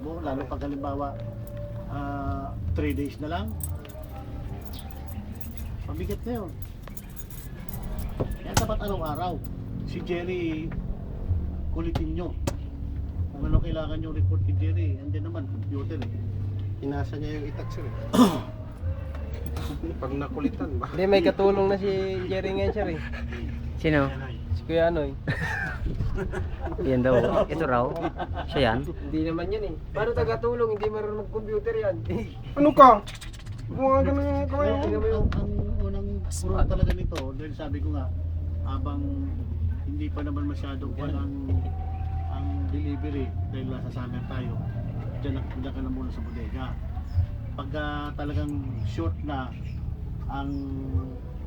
tumakbo, lalo pag halimbawa 3 days na lang. Mabigat na yun. Kaya dapat araw-araw. Si Jerry, kulitin nyo. Kung ano kailangan yung report kay Jerry, andyan naman, computer eh. Inasa niya yung itak sir. Pag nakulitan ba? Hindi, may katulong na si Jerry ngayon, sir eh. Sino? Si Kuya Anoy. Yan daw. Ito raw. Siya yan. Hindi naman yan eh. Paano taga-tulong? Hindi marunong mag-computer yan. Ano ka? Buwan ka na yung kamay mo. Ang unang puro talaga nito, dahil sabi ko nga, habang hindi pa naman masyadong ang delivery, dahil nasa summer tayo, dyan ka na muna sa bodega. Pagka talagang short na ang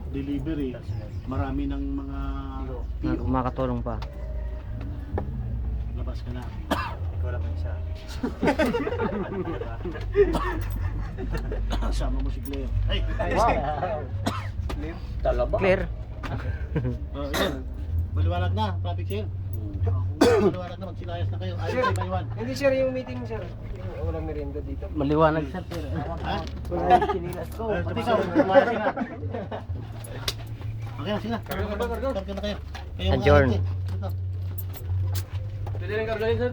delivery, marami ng mga PO, Makatulong pa. labas ka na. Ikaw lang isa. Sama mo si Claire. Ay! Clear. Yun. Maliwanag na, traffic sir. Kung maliwanag na, magsilayas na kayo. Ayaw kayo maiwan. Hindi sir, yung meeting sir. Yung walang merienda dito. Maliwanag sir. Ha? Wala yung sinilas ko. Pati ikaw, kumain ka na. Okay na, sige na. Karga na kayo. Kayo mga Adjourn. ate. Ito. Pwede rin kargahin sir?